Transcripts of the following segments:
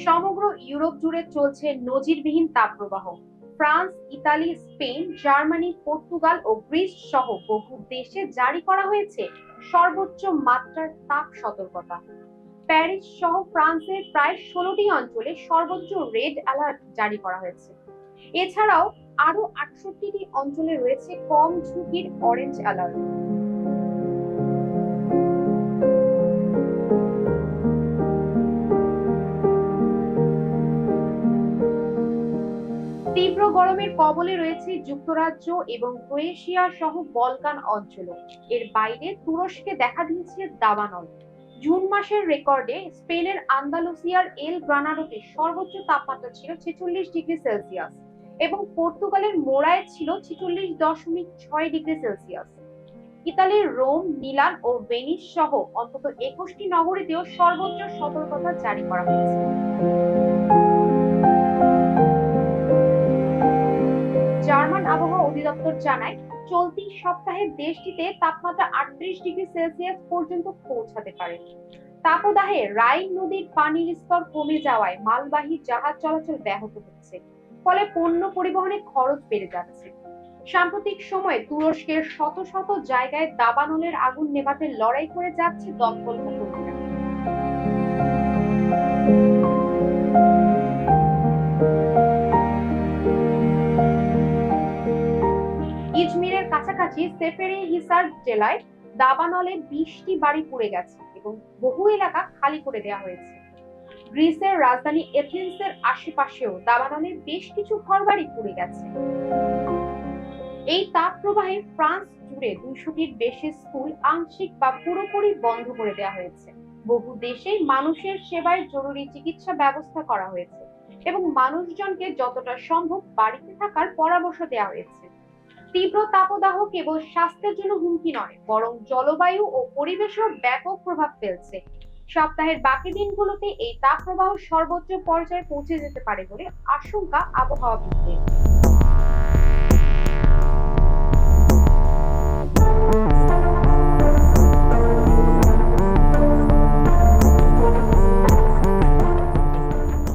সমগ্র ইউরোপ জুড়ে চলছে নজিরবিহীন তাপপ্রবাহ। France, Italy, Spain, Germany, Portugal ও গ্রিস সহ বহু দেশে জারি করা হয়েছে সর্বোচ্চ মাত্রার তাপ সতর্কতা। প্যারিস সহ ফ্রান্সের প্রায় 16টি অঞ্চলে সর্বোচ্চ রেড অ্যালার্ট জারি করা হয়েছে। এছাড়াও আরো 68টি অঞ্চলে রয়েছে কম ঝুঁকির অরেঞ্জ অ্যালার্ট। তীব্র গরমের কবলে রয়েছে যুক্তরাজ্য এবং ক্রোয়েশিয়া সহ বলকান অঞ্চল। এর বাইরে তুরস্কে দেখা দিয়েছে দাবানল। জুন মাসের রেকর্ডে স্পেনের আন্দালুসিয়ার এল গ্রানাডোতে সর্বোচ্চ তাপমাত্রা ছিল 46 ডিগ্রি সেলসিয়াস এবং পর্তুগালের মোরায় ছিল 46.6 ডিগ্রি সেলসিয়াস। ইতালির রোম, মিলান ও ভেনিস সহ অন্তত 21টি নগরীতেও সর্বোচ্চ সতর্কতা জারি করা হয়েছে। জার্মান আবহাওয়া অধিদপ্তর জানায়, চলতি সপ্তাহে দেশটিতে তাপমাত্রা 38 ডিগ্রি সেলসিয়াস পর্যন্ত পৌঁছাতে পারে। তাপদাহে রাইন নদীর পানির স্তর কমে যাওয়ায় মালবাহী জাহাজ চলাচল ব্যাহত হচ্ছে, ফলে পণ্য পরিবহনে খরচ বেড়ে যাচ্ছে। সাম্প্রতিক সময়ে তুরস্কের শত শত জায়গায় দাবানলের আগুন নেভাতে লড়াই করে যাচ্ছে দমকল কর্মীরা। ইজমিরের কাছাকাছি সেফেরিহিসার জেলায় দাবানলে 20টি বাড়ি পুড়ে গেছে এবং বহু এলাকা খালি করে দেওয়া হয়েছে। গ্রিসের রাজধানী এথেন্সের আশেপাশেও দাবানলে বেশ কিছু ঘরবাড়ি পুড়ে গেছে। এই তাপপ্রবাহে ফ্রান্স জুড়ে 200টির বেশি স্কুল আংশিক বা পুরোপুরি বন্ধ করে দেওয়া হয়েছে। বহু দেশেই মানুষের সেবায় জরুরি চিকিৎসা ব্যবস্থা করা হয়েছে এবং মানুষজনকে যতটা সম্ভব বাড়িতে থাকার পরামর্শ দেওয়া হয়েছে। তীব্র তাপদাহ কেবল স্বাস্থ্যের জন্য হুমকি নয়, বরং জলবায়ু ও পরিবেশেও ব্যাপক প্রভাব ফেলছে। সপ্তাহের বাকি দিনগুলোতে এই তাপপ্রবাহ সর্বোচ্চ পর্যায়ে পৌঁছে যেতে পারে বলে আশঙ্কা আবহাওয়াবিদদের।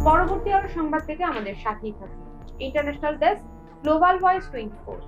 পরবর্তী আরো সংবাদ পেতে আমাদের সাথেই থাকুন। International desk, global voice 24।